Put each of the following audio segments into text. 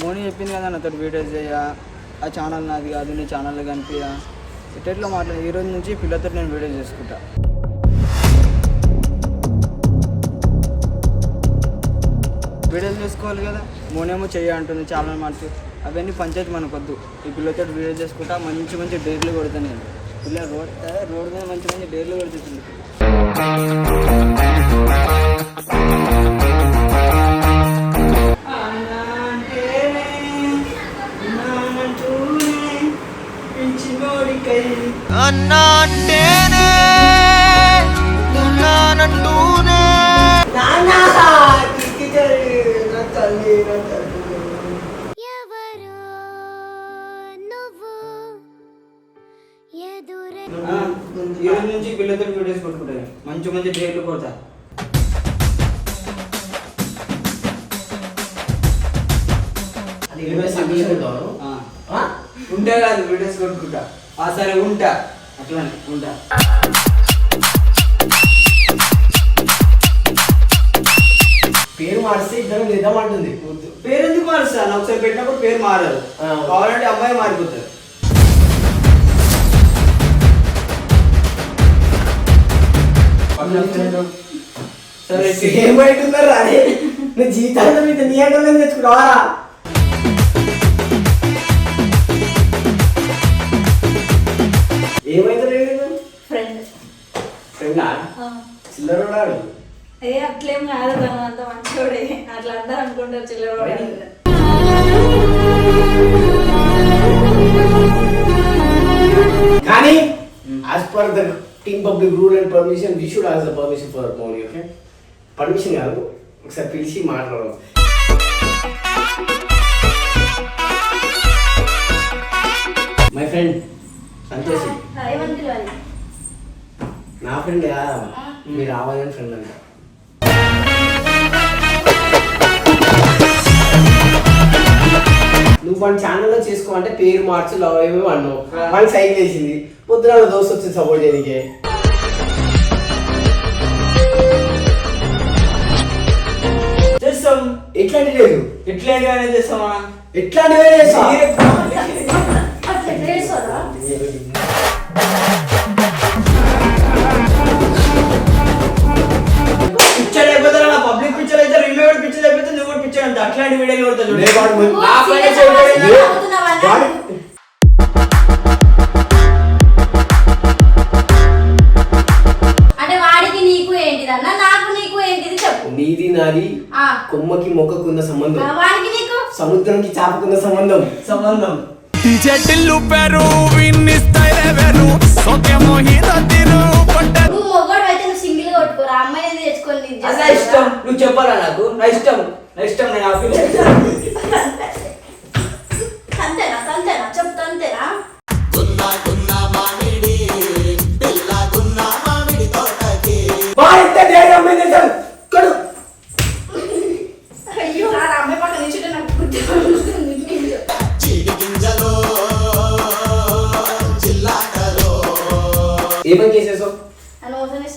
మోని చెప్పింది కదా నాతో వీడియోస్ చేయ, ఆ ఛానల్ నాది కాదు, నీ ఛానల్లో కనిపించా ఇట్లా మాట్లాడి ఈరోజు నుంచి పిల్లతో నేను వీడియో చేసుకుంటా. వీడియోలు చేసుకోవాలి కదా, మోనేమో చెయ్య అంటుంది ఛానల్ మార్చి, అవన్నీ పంచాయతీ మనకొద్దు. ఈ పిల్లతో వీడియో చేసుకుంటా, మంచి మంచి డేర్లు కొడతాను నేను. పిల్ల రోడ్ మీద మంచి మంచి డేర్లు కొడుతుంది. అన్నా అంటేనే ఉన్నానంటూనే ఈరోజు నుంచి పిల్లతో వీడియోస్ కొట్టుకుంటాను, మంచి మంచి డేట్లు కొడతా. ఉంటా కాదు వీడియోస్ కొట్టుకుంటా. సరే ఉంటా, అట్లానే ఉంటా. పేరు మారిస్తే ఇద్దరు నిద్రమంటుంది. పేరు ఎందుకు మారుస్తాను? ఒకసారి పెట్టినప్పుడు పేరు మారదు, కావాలంటే అమ్మాయి మారిపోతుంది. సరే ఏమైతున్నారు అదే నువ్వు జీతాంతో మీద నీయగలని తెచ్చుకున్నావా? ఏమైతే ఫ్రెండ్ ఫ్రెండా చిల్లరోడాడు? అట్లేం కాదు, తను అంత మంచివాడే. అట్లా అందరూ అనుకుంటారు చిల్లరోడే. కానీ as per the team public rule and permission we should ask the permission for money. Okay, permission కాదు, ఒకసారి పిలిచి మాట్లాడదాం. మై ఫ్రెండ్ సంతోష్, నా ఫ్రెండ్ కాదా, మీరు రావాలని ఫ్రెండ్ అంట. నువ్వు మన ఛానల్లో చేసుకోమంటే పేరు మార్చి లవ్ ఏమేమి అన్నావు, మన సైకిల్ వేసింది. పొద్దున దోశ వచ్చింది సపోర్ట్ చేయడానికి. చేస్తాం. ఎట్లాంటి లేదు, ఎట్లాంటివనే చేస్తామా? ఎట్లాంటివే చేస్తాం. పిక్చర్ అయిపోతారా? నా పబ్లిక్ పిక్చర్ అయితే రివ్యూ పిక్చర్ అయిపోతే నువ్వు కూడా పిక్చర్ అంత అట్లాంటి వీడియోలు కొడతా. అంటే వాడికి నీకు ఏంటిదన్న, నాకు నీకు ఏంటిది చెప్పు. నీది నాది కొమ్మకి మొక్కకున్న సంబంధం, వాడికి నీకు సముద్రంకి చాపకున్న సంబంధం. నువ్వు మొగోడు అయితే నువ్వు సింగిల్ కొట్టుకోరా, అమ్మాయి తెచ్చుకొని అలా ఇష్టం. నువ్వు చెప్పాలా నాకు? నా ఇష్టం నేను అంతేనా చెప్తా, అంతేనా? అయ్యో అమ్మాయి పక్కన నిల్చుంటే నాకు ఏమని చేసేసావు?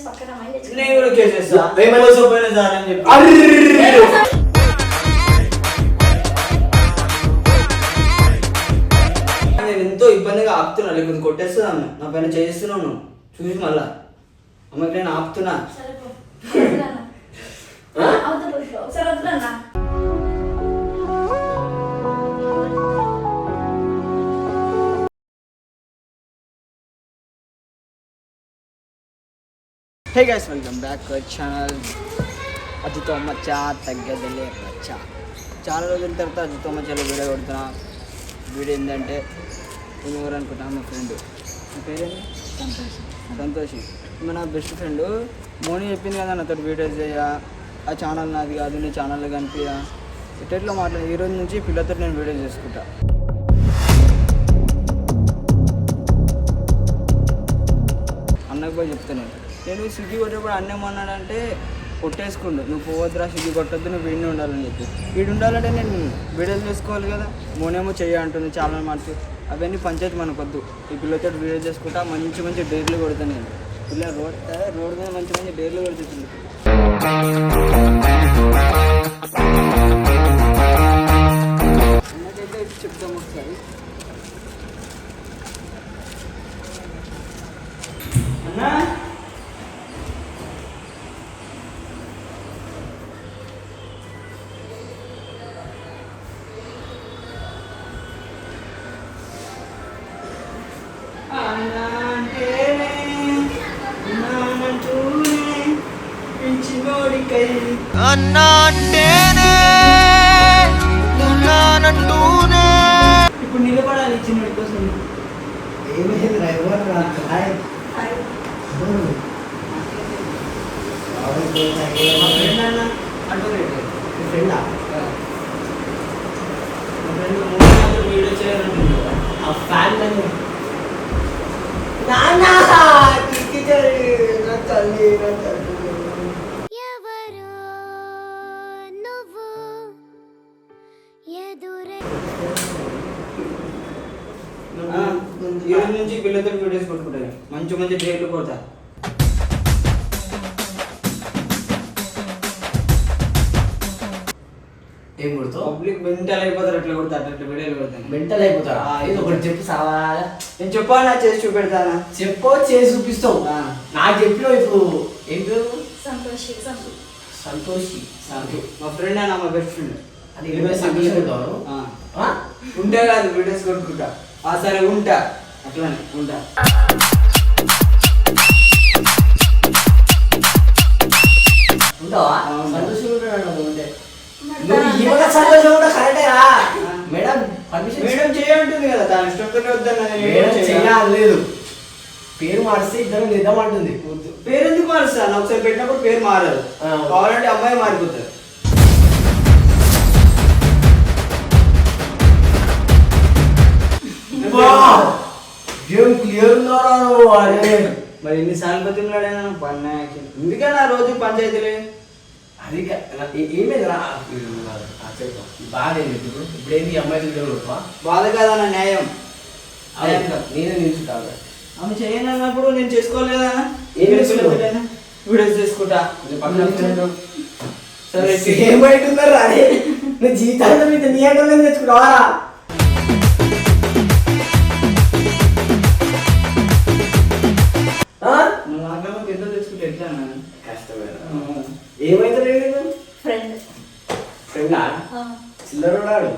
పక్కన నేను కూడా కేసేస్తా. నేను ఎంతో ఇబ్బందిగా ఆపుతున్నా, లేకపోతే కొట్టేస్తున్నా. నా పైన చేస్తున్నాను చూసి మళ్ళా అమ్మకి నేను ఆపుతున్నా. ఒకసారి వద్దులన్నా. Hey guys, welcome back to our channel అజితో మచ్చా తగ్గదలే మచ్చా. చాలా రోజుల తర్వాత అజితో మచ్చాలో వీడియో కొడుతున్నా. వీడియో ఏంటంటే నేను ఎవరు అనుకుంటా, మా ఫ్రెండ్, నా పేరేంటి, సంతోషి. నా బెస్ట్ ఫ్రెండ్ మోని చెప్పింది కదా నాతో వీడియోస్ చేయ, ఆ ఛానల్ నాది కాదు, నీ ఛానల్లో కనిపించా ఇట్లా మాట్లాడి ఈరోజు నుంచి పిల్లతో నేను వీడియో చేసుకుంటా. అన్నకు పోయి చెప్తాను నేను స్విగ్గీ కొట్టేప్పుడు అన్నేమన్నాడంటే కొట్టేసుకుండు, నువ్వు పోవద్దురా స్విగ్గీ కొట్టద్దు, నువ్వు వీడిని ఉండాలని చెప్పి. వీడు ఉండాలంటే నేను వీడియోలు చేసుకోవాలి కదా. మోనేమో చెయ్య అంటుంది ఛానల్ మార్చి, అవన్నీ పంచాయతీ మనకొద్దు. ఈ పిల్లతో వీడియో చేసుకుంటా, మంచి మంచి డేర్లు కొడతాను నేను. పిల్ల రోడ్ మీద మంచి మంచి డేర్లు కొడుతుంది. చెప్తాం ఒకసారి. అన్నా అన్నా అంటేనే ఉన్నానంటూనే. ఇప్పుడు నిలబడాలి చిన్నడి కోసం. ఏమైంది డ్రైవర్ ఫ్రెండా వీడియో చేయాలంటుంది ఆ ఫ్యాన్ నాన్న తల్లి ఎవరో నువ్వు ఎదురే ఈ రోజు నుంచి పిల్లలతో వీడియోస్ కొట్టుకుంటాను. మంచి మంచి డేట్లు కొడతా. ఏం కొడుతావు? పబ్లిక్ మెంటల్ అయిపోతారు. అట్లా కొడతా అట్లా వీడియోలు కొడతాను. మెంటల్ అయిపోతారా? ఏదో ఒకటి చెప్పు సవాలా. నేను చెప్పాలా చేసి చూపెడతానా? చెప్పో చేసి చూపిస్తావు. నాకు చెప్పినావు. ఇప్పుడు ఏం పేరు? సంతోషి సంతోషి. మా ఫ్రెండ్ అన్న, మా బెస్ట్ ఫ్రెండ్. అది సంతోషం ఉంటావు. ఉంటా కాదు వీడియోస్ కొట్టుకుంటా. సరే ఉంటా, అట్లానే ఉంటా. ఉంటావా? ఉంటా. సంతోషం ఉంటాడు. నువ్వు ఇవాళ సంతోషం కూడా కరెక్టేరా మేడం? పర్మిషన్ మేడం చేయంటుంది కదా, దాని ఇష్టంతో మేడం చేయాలి లేదు. పేరు మారిస్తే ఇద్దరం చేద్దామంటుంది. పేరు ఎందుకు మారుస్తాను? ఒకసారి పెట్టినప్పుడు పేరు మారదు. కావాలంటే అమ్మాయి మారిపోతుంది. ఏం క్లియర్ ఉన్నారా నువ్వు? అరే మరి ఎన్నిసార్లు బతిమలాడైనా పన్నా ఎందుకన్నా రోజు పంచాయతీలే. అది ఏమైందిరా? బాగా ఇప్పుడు ఇప్పుడేంది అమ్మాయి దగ్గర బాధ కాదన్న, న్యాయం. నేనే నిల్చుంటా. ఆమె చేయను అన్నప్పుడు నేను చేసుకోలేదా? ఏం చేసుకున్నావు? వీడియోస్ చేసుకుంటా. సరే ఏమైతున్నారా? అరే నువ్వు జీవితాంతం మీద నీ ఆటోలో తెచ్చుకున్నావా? నాకన్నా ఎంత తెచ్చుకుంటే ఎట్లా కష్టమే. ఏమైతే ఫ్రెండ్ ఫ్రెండా? చిల్లరోడాడు.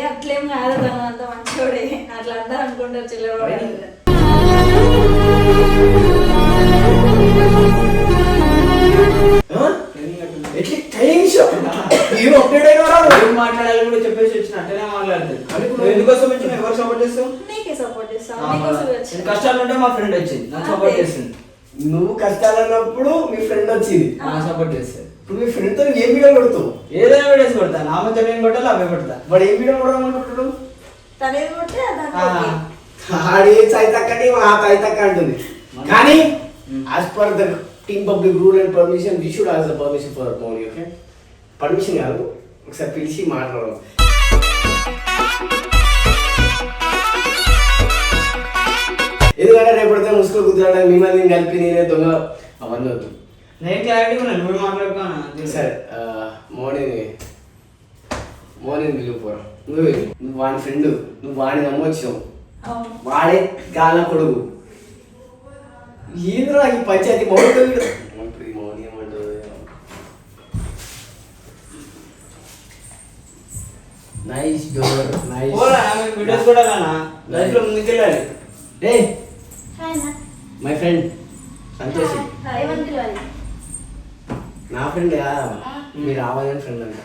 అట్లేం కాదు, తను అంత మంచోడే. అట్లా అందరూ అనుకుంటారు చిల్లరోడే. ఏం మాట్లాడాలి కూడా చెప్పేసి వచ్చిన అట్టనే మాట్లాడుతుంది. ఎందుకోసం వచ్చిన ఎవరు సపోర్ట్ చేస్తావు? నీకే సపోర్ట్ చేస్తాను. నీకోసం వచ్చిన. కష్టాలు ఉంటే మా ఫ్రెండ్ వచ్చింది నాకు సపోర్ట్ చేస్తుంది. నువ్వు కష్టాలన్నప్పుడు మీ ఫ్రెండ్ వచ్చింది సపోర్ట్ చేస్తుంది. ఇప్పుడు మీ ఫ్రెండ్ తో ఏం వీడియో కొడుతావు? ఏదైనా వీడియోస్ కొడతాను. ఆమెతో నేను కొట్టాలి, అవే కొడతా. వాడు ఏం వీడియో కొడదామనుకుంటున్నాడు? తనేది కొట్టే ఆడే చైతక్కని మా చైతక్క అంటుంది. కానీ as per the team public rule and permission we should have the permission for Mouni. Okay, permission కాదు, ఒకసారి పిలిచి మాట్లాడదాం. ఎందుకంటే రేపడితే ముసుగు కుదరడా మిమ్మల్ని కలిపి నేనే దొంగ అవన్నీ వద్దు. నేను క్లారిటీ ఉన్నాను, నువ్వు మాట్లాడుకోనా? సరే మార్నింగ్ వెళ్ళిపోరా. నువ్వు వాడి ఫ్రెండ్, నువ్వు వాడిని నమ్మొచ్చావు. వాడే గాల కొడుకు. ఏంద్రా ఈ పంచాయతీ మౌని మౌని ఏమంటారు? Nice door, nice. వీడియోస్ కూడా లైఫ్ లో ముందుకెళ్ళాలి. రే మై ఫ్రెండ్ సంతోషి. నా ఫ్రెండ్ మీరు రావాలని ఫ్రెండ్ అంట.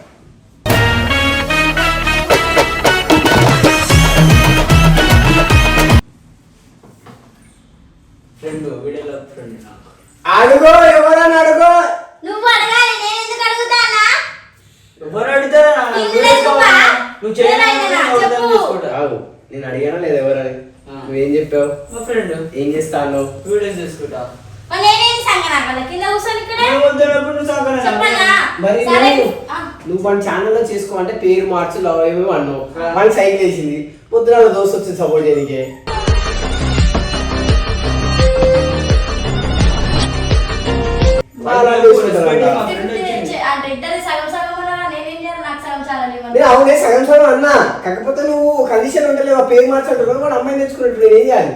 ఫ్రెండ్ వీడియోలో ఫ్రెండ్ నాకు. అడుగో, ఎవరని అడుగో. నువ్వు అడగాలి, నేను ఎందుకు అడుగుతానా? ఎవరు అడుగుతారా? నువ్వు ఆగు, నేను అడిగానా లేదా ఎవరని? నువ్వేం చెప్పావు? మా ఫ్రెండ్. ఏం చేస్తాను? వీడియోస్ చేసుకుంటా. నేనేం సంగనా వాళ్ళ కింద కూర్చొని ఇక్కడ మరి నువ్వు మన ఛానల్లో చేసుకో అంటే పేరు మార్చు లవ్ ఏమేమి అన్నావు. మనకి సైకిల్ వేసింది పొద్దున దోస్తు వచ్చింది సపోర్ట్ చేయడానికి. నేను అవునే సగం సగం అన్నా, కాకపోతే నువ్వు కండిషన్ ఉండలేవు, ఆ పేరు మార్చాడు వాడు అమ్మాయిని తెచ్చుకున్నట్టు నేను ఏం చేయాలి?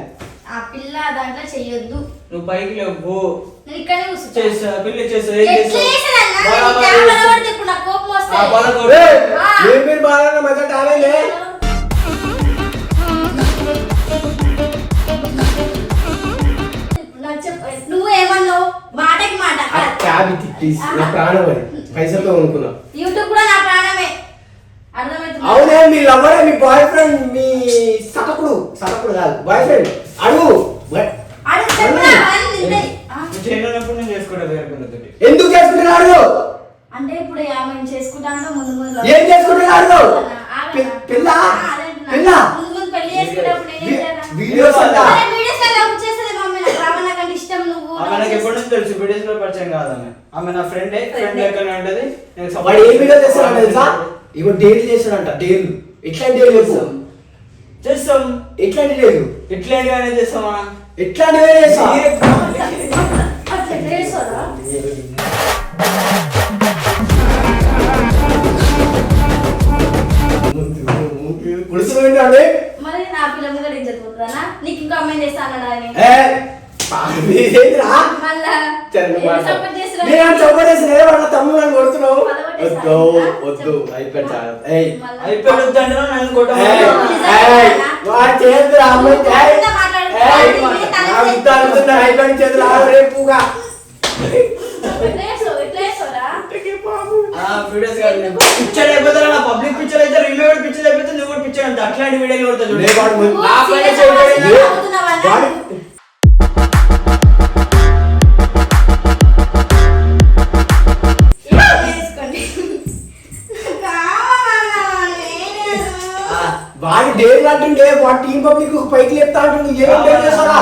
ఆ పిల్ల దాంట్లో చెయ్యొద్దు. నువ్వు పైకి లేవు, నేను ఇక్కడే కూర్చుంటా. చేస్తా పిల్లి చేస్తా, ఏం ఎట్లా చేస్తావు? చేసేదన్నా? బాగా నేను బాగా కెమెరా చేస్తా. పడితే ఇప్పుడు నాకు కోపం వస్తాయి. ఆ బాగా కొట్టు. ఏయ్, ఆ. ఏ పేరు బాగా మధ్య టాలేలే నువ్వు ఏమన్నావు? మాటకి మాట. క్యాబ్ ఇది ప్లీజ్, నా ప్రాణం అది, పైసలతో కొనుక్కున్నా. యూట్యూబ్ కూడా నా ప్రాణమే. అర్థమవుతుందా? అవునే, మీ లవరే, మీ బాయ్ ఫ్రెండ్, మీ సతకుడు కాదు బాయ్ ఫ్రెండ్. అడుగు అడుగు చెప్పురా, అవన్నీ నిన్నే. ఆ? నువ్వు చేయనప్పుడు నేను చేసుకుంటా వేరే పిల్లతోటి. ఎందుకు చేసుకుంటున్నాడు? అంటే ఇప్పుడు ఆమె చేసుకుంటాను ముందు ముందు ఏం చేసుకుంటున్నాడు? పిల్ల పిల్ల ముందు ముందు పెళ్లి చేసుకున్నప్పుడు ఏం చేయాలా? వీడియోస్ అంట. అరే వీడియోస్ లో లవ్ చేసేది మమ్మీ, నాకు రావణ కంటే ఇష్టం నువ్వు. ఆమె నాకు ఎప్పటి నుంచి తెలుసు, వీడియోస్ లో పరిచయం కాదు ఆమె. ఆమె నా ఫ్రెండ్ లెక్కనే ఉంటది. నేను support వాడు ఏ వీడియో చేస్తాడు తెలుసా? ఇగో డైలీ చేస్తాడంట, డైలీ. ఎట్లాంటి డైలీ చెప్పు? చేస్తాం. ఎట్లాంటి డైలీ? ఇట్లాంటిగానే చేస్తామా? ఎట్లాంటివే చేస్తా. అట్లా చేసారా? పులుసు ఏంటండి? మరి నా పిల్ల మీద ఇజ్జత్ పోతుందా? నీకు ఇంకా అమ్మాయి చేస్తాను అని మళ్ళా సపోర్ట్ చేసిన తమ్ముడు నన్ను కొడుతున్నావు. వద్దు వద్దు అయిపోయి చాలు. అయిపోయి వద్దంటే నన్ను కొట్టమని. చేతులు అమ్మాయి అయిపోయి చేతులు రేపుగా వీడియోస్ కాదు, పిక్చర్ అయిపోతా, నా పబ్లిక్ పిక్చర్ అయితే, రివ్యూ పిక్చర్ అయిపోతే, నువ్వు కూడా పిక్చర్ అంత అట్లాంటి వీడియోలు కొడతా చూడు. వాడి డేర్ అంటుంటే వాడి టీం పబ్లిక్ పైకి లేపుతా అంటుండు. ఏం చేస్తారా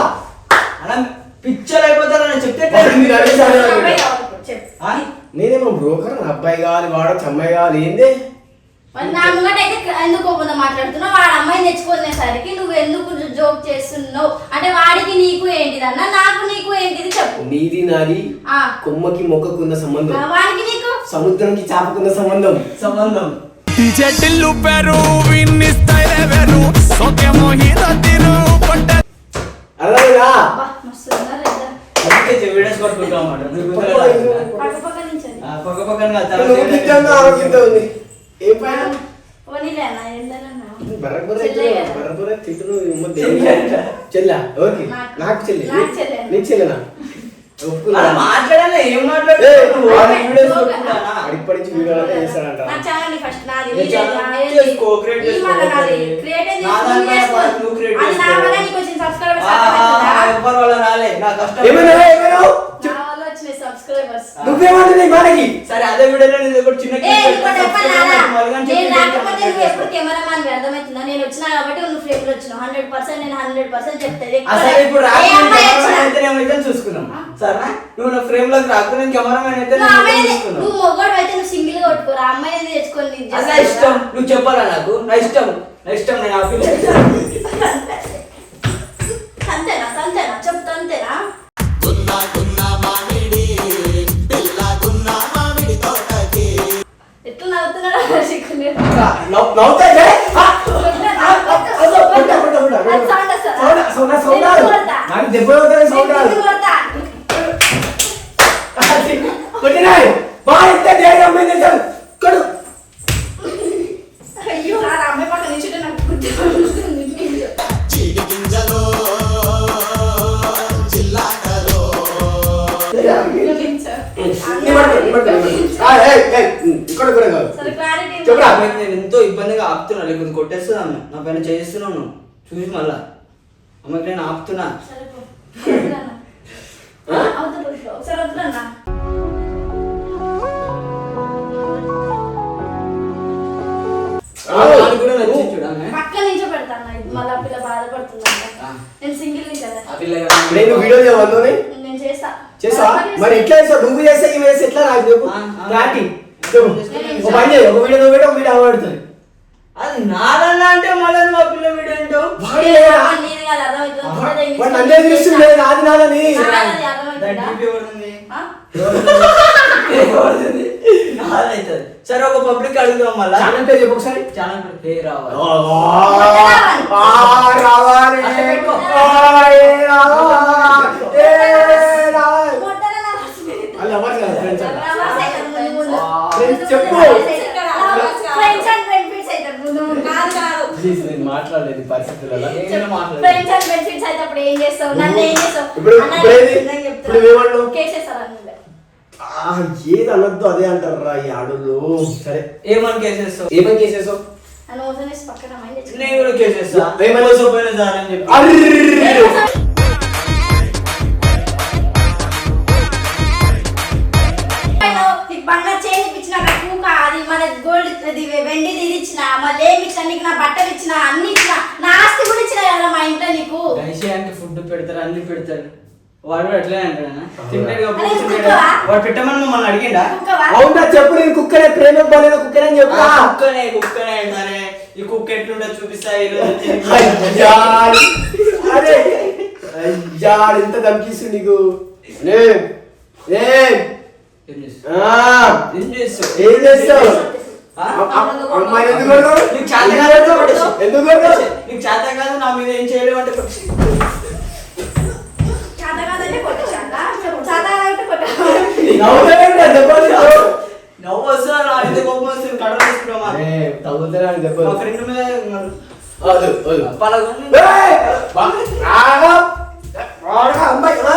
అలా పిక్చర్ అయిపోతారా నేను చెప్తే నేనేమో బ్రోకర్, అబ్బాయి కావాలి, వాడొచ్చు అమ్మాయి కావాలి, ఏంది? నా ముంగటైతే ఎందుకు కోపంతో మాట్లాడుతున్నావు? వాడు అమ్మాయిని తెచ్చుకునేసరికి నువ్వు ఎందుకు జోక్ చేస్తున్నావు? అంటే వాడికి నీకు ఏంటిదన్నా, నాకు నీకు ఏంటిది చెప్పు. నీది నాది కొమ్మకి మొక్కకున్న సంబంధం, వాడికి నీకు సముద్రంకి చాపకున్న సంబంధం. అర్థమైందా? వీడియోస్ కొట్టుకుంటాం పక్క నుంచి పక్క పక్కన నువ్వు తింటాను, ఆరోగ్యంతో ఉంది. ఏం పైన పోనీలే అన్న, ఏంటన్నా బర్రబుర్ర తింటును. చెల్లా ఓకే, నాకు చెల్లి, నీకు చెల్లెనా? మాట్లాడాలి, ఏం అడిప్పటి నుంచి వీడియో చేస్తాడంట. రాలే నా కష్టం. నువ్వేమంటుంది మనకి? సరే అదే వీడియోలో నేను ఒకటి చిన్న అర్థమవుతుందా? నేను వచ్చినా కాబట్టి నువ్వు ఫ్రేమ్ లో వచ్చినావు. 100% నేను 100% చెప్తాను. అసలు ఇప్పుడు అయితే చూసుకున్నాం. సరేనా, నువ్వు నా ఫ్రేమ్ లోకి రాకు, నేను కెమెరామెన్ అయితే నువ్వు మొగోడు అయితే నువ్వు సింగిల్ గా కొట్టుకోరా, అమ్మాయి తెచ్చుకొని. నా ఇష్టం, నువ్వు చెప్పాలా నాకు? నా ఇష్టం నేను ఆఫీస్ అంతేనా? అంతేనా? చెప్తా అంతేనా? ఎట్లా నవ్వుతున్నాడా? అయ్యో అమ్మాయి పక్క నుంచి నేను ఎంతో ఇబ్బందిగా ఆపుతున్నా, లేకపోతే కొట్టేస్తున్నా ఆమె నా పైన చేస్తున్నాను చూసి మళ్ళా అమ్మకి నేను ఆపుతున్నా. పక్క నుంచి పెడతాను, మళ్ళీ పిల్ల బాధపడుతుందంట. నేను సింగిల్ కదా, నేను వీడియో చేయవద్దు. నేను చేస్తా. చేస్తా మరి ఎట్లా చేస్తావు? నువ్వు చేస్తే ఇవి వేసి ఎట్లా రాదు చెప్పు. రాటి ఒక పని చేయి, ఒక వీడియో నువ్వు పెట్టు, ఒక వీడియో ఆడుతుంది. అది నాదన్నా అంటే మళ్ళీ మా పిల్ల వీడియో ఏంటో నన్నే చూస్తుండే నాది నాదని. సరే ఒక పబ్లిక్ అడుగుదాం మళ్ళా. ఛానల్ పేరు చెప్పు ఒకసారి. ఛానల్ పేరు హే రావాలి. రావాలి. వాళ్ళు ఎవరు కాదు, ఫ్రెండ్స్ అన్న. చెప్పు. ప్లీజ్ నేను మాట్లాడలేదు పరిస్థితులలో. ఫ్రెండ్స్ అండ్ బెనిఫిట్స్ అయితే అప్పుడు ఏం చేస్తావు? నన్ను ఏం చేస్తావు? ఇప్పుడు ఏమన్నావు? కేసేస్తారా నువ్వే? ఏది అనొద్దు అదే అంటారా ఈ ఆడోళ్ళు. సరే ఏమని కేసేస్తావు? ఏమని కేసేసావు? నన్ను మోసం చేసి పక్కన మైండ్ తెచ్చుకో. నేను కూడా కేసేస్తా. ఏమని మోసపోయిన సార్ అని చెప్పి. నీకు బంగారు చైన్ ఇప్పించిన కూక అది మన గోల్డ్ వెండి ఇచ్చిన మళ్ళీ ఏమి ఇచ్చిన నీకు నా బట్టలు ఇచ్చిన అన్ని ఇచ్చిన నా ఆస్తి కూడా ఇచ్చిన కదా మా ఇంట్లో నీకు. గైషియానికి ఫుడ్ పెడతారు అన్ని పెడతారు. వాడు కూడా అట్లనే అంటాడా? తింటాడు అరే కుక్కవా? వాడు పెట్టమని మమ్మల్ని అడిగిండా? కుక్కవా? అవునా చెప్పు. నేను కుక్కనే, ప్రేమ బలైన కుక్కనే అని చెప్పు. కుక్కనే సరే. ఈ కుక్క ఎట్లుండో చూపిస్తా ఈరోజు. అరే అయ్యాడు ఎంత దమ్కిస్తు నీకు. ఏం ఏం చేస్తావు? అమ్మాయి ఎందుకు కొడతావు? నీకు చేత కాదు. ఎందుకు కొడతావు? నీకు చేత కాదు నా మీద ఏం చేయలేవు అంటే చేత కాదంటే కొట్టేశాక చేత కాదంటే కొట్టా. నవ్వు వస్తున్నా నా మీద కోపం వస్తుంది. కడవ తీసుకున్నామా తగ్గుతారని చెప్పు. మా ఫ్రెండ్ మీద అమ్మాయి